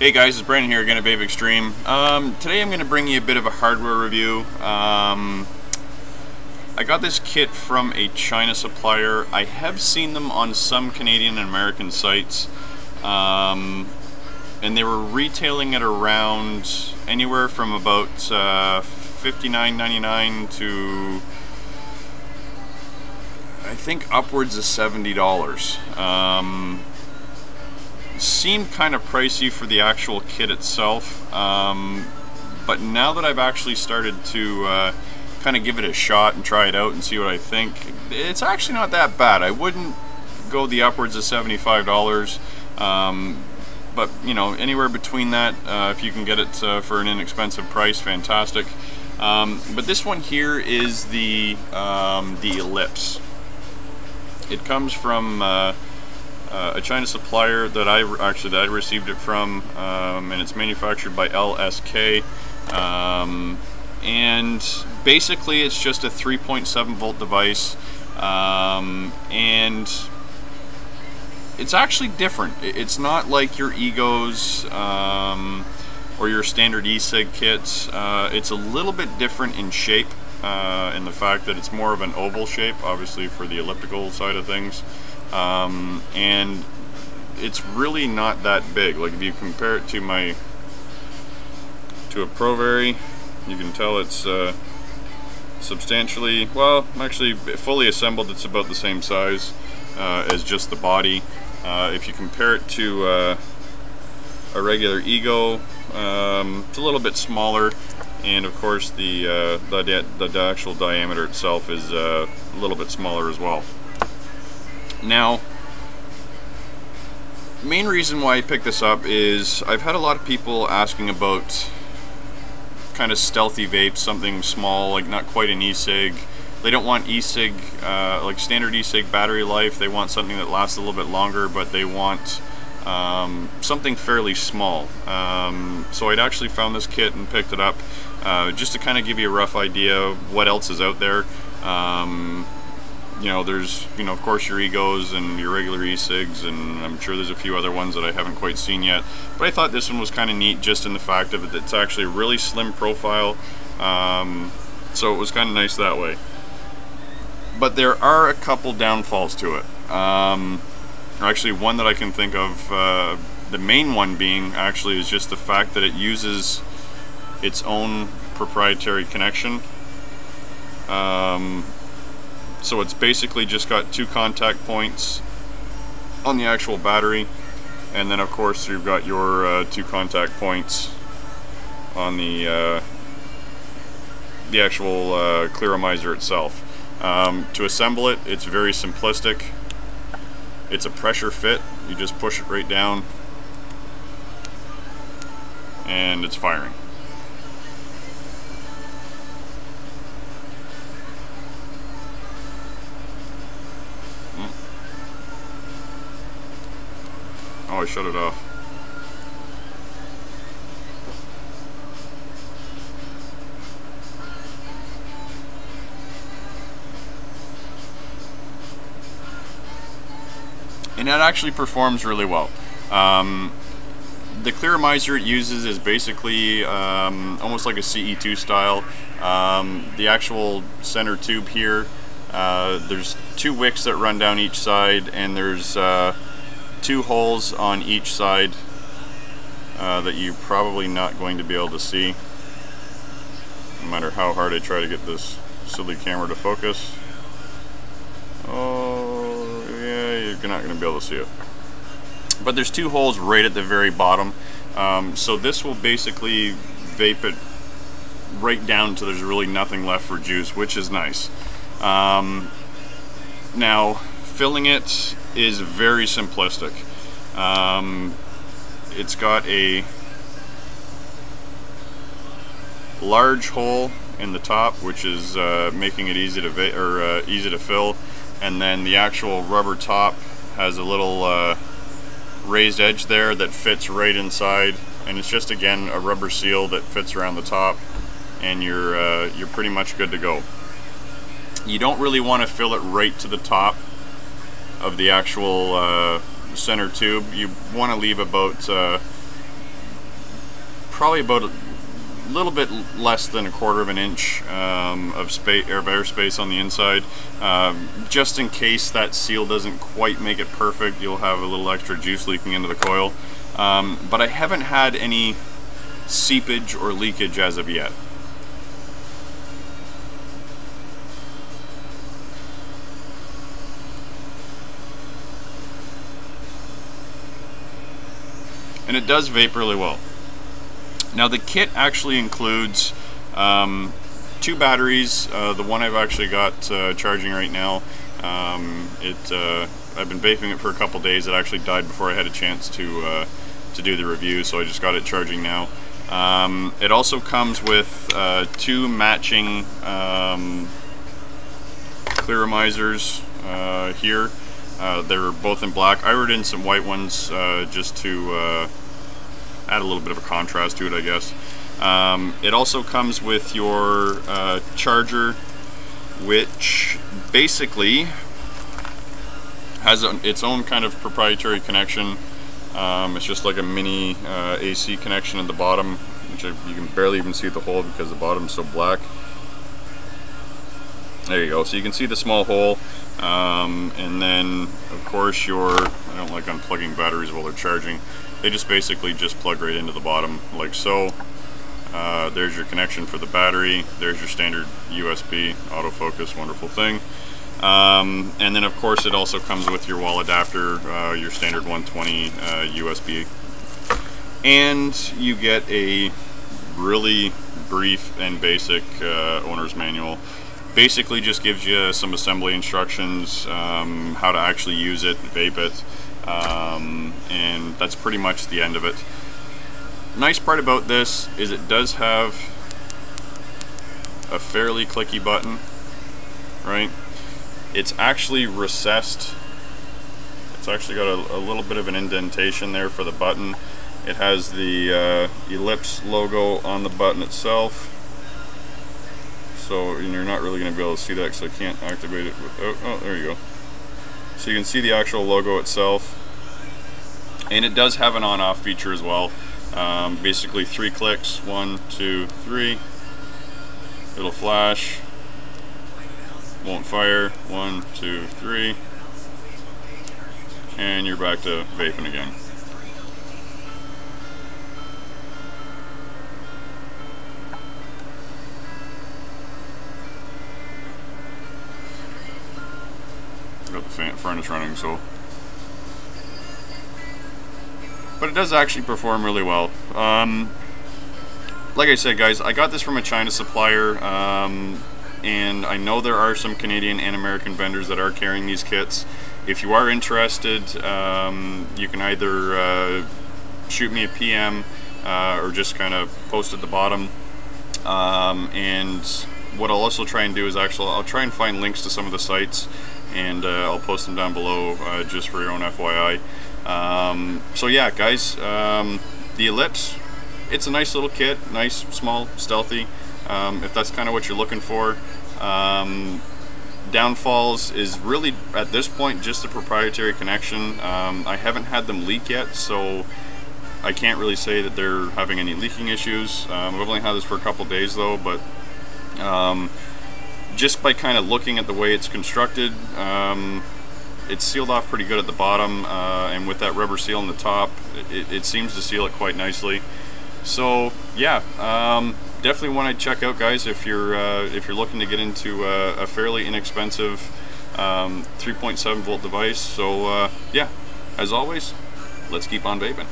Hey guys, it's Brandon here again at Vape Extreme. Today I'm going to bring you a bit of a hardware review. I got this kit from a China supplier. I have seen them on some Canadian and American sites, and they were retailing it around anywhere from about $59.99 to I think upwards of $70. Seemed kind of pricey for the actual kit itself, but now that I've actually started to kind of give it a shot and try it out and see what I think, it's actually not that bad. I wouldn't go the upwards of $75, but you know, anywhere between that, if you can get it for an inexpensive price, fantastic. But this one here is the Elips. It comes from a China supplier that I received it from, and it's manufactured by LSK, and basically it's just a 3.7 volt device, and it's actually different. It's not like your egos or your standard ecig kits. It's a little bit different in shape, in the fact that it's more of an oval shape, obviously for the elliptical side of things. And it's really not that big. Like if you compare it to a ProVary, you can tell it's substantially, well, actually fully assembled, it's about the same size as just the body. If you compare it to a regular ego, it's a little bit smaller, and of course the actual diameter itself is a little bit smaller as well. Now, main reason why I picked this up is I've had a lot of people asking about kind of stealthy vapes, something small, like not quite an ecig. They don't want ecig, like standard ecig battery life. They want something that lasts a little bit longer, but they want something fairly small. So I'd actually found this kit and picked it up just to kind of give you a rough idea of what else is out there. You know, there's, you know, of course your egos and your regular ecigs, and I'm sure there's a few other ones that I haven't quite seen yet. But I thought this one was kind of neat just in the fact of it's actually a really slim profile, so it was kind of nice that way. But there are a couple downfalls to it. Actually, one that I can think of, the main one being actually is just the fact that it uses its own proprietary connection. So it's basically just got two contact points on the actual battery, and then of course you've got your two contact points on the actual clearomizer itself. To assemble it, it's very simplistic. It's a pressure fit. You just push it right down and it's firing. Oh, I shut it off. And that actually performs really well. The clearomizer it uses is basically almost like a CE2 style. The actual center tube here, there's two wicks that run down each side, and there's two holes on each side that you're probably not going to be able to see, no matter how hard I try to get this silly camera to focus. Oh yeah, you're not going to be able to see it. But there's two holes right at the very bottom, so this will basically vape it right down to there's really nothing left for juice, which is nice. Now, filling it is very simplistic. It's got a large hole in the top, which is making it easy to easy to fill, and then the actual rubber top has a little raised edge there that fits right inside, and it's just again a rubber seal that fits around the top, and you're pretty much good to go. You don't really want to fill it right to the top of the actual center tube. You want to leave about probably about a little bit less than 1/4 of an inch of space or airspace on the inside. Just in case that seal doesn't quite make it perfect, you'll have a little extra juice leaking into the coil. But I haven't had any seepage or leakage as of yet. And it does vape really well. Now the kit actually includes 2 batteries. The one I've actually got charging right now. I've been vaping it for a couple days. It actually died before I had a chance to do the review, so I just got it charging now. It also comes with 2 matching clearomizers here. They're both in black. I ordered in some white ones just to add a little bit of a contrast to it, I guess. It also comes with your charger, which basically has its own kind of proprietary connection. It's just like a mini AC connection at the bottom, which you can barely even see the hole because the bottom's so black. There you go. So you can see the small hole, and then of course I don't like unplugging batteries while they're charging. They just basically just plug right into the bottom like so. There's your connection for the battery. There's your standard USB autofocus, wonderful thing. And then of course it also comes with your wall adapter, your standard 120 USB. And you get a really brief and basic owner's manual. Basically just gives you some assembly instructions, how to actually use it, vape it, and that's pretty much the end of it. Nice part about this is it does have a fairly clicky button, right? It's actually recessed. It's actually got a little bit of an indentation there for the button. It has the Elips logo on the button itself. So, and you're not really going to be able to see that because I can't activate it with, oh, there you go. So you can see the actual logo itself. And it does have an on-off feature as well. Basically 3 clicks, 1, 2, 3. It'll flash. Won't fire. 1, 2, 3. And you're back to vaping again. Got the furnace running, so. But it does actually perform really well. Like I said, guys, I got this from a China supplier, and I know there are some Canadian and American vendors that are carrying these kits. If you are interested, you can either shoot me a PM or just kind of post at the bottom. And what I'll also try and do is I'll try and find links to some of the sites, and I'll post them down below just for your own FYI. So yeah, guys, the Elips, it's a nice little kit, nice, small, stealthy, if that's kind of what you're looking for. Downfalls is really, at this point, just a proprietary connection. I haven't had them leak yet, so I can't really say that they're having any leaking issues. I've only had this for a couple days though, but just by kind of looking at the way it's constructed, it's sealed off pretty good at the bottom, and with that rubber seal on the top, it seems to seal it quite nicely. So yeah, definitely one I'd check out, guys, if you're looking to get into a fairly inexpensive 3.7 volt device. So yeah, as always, let's keep on vaping.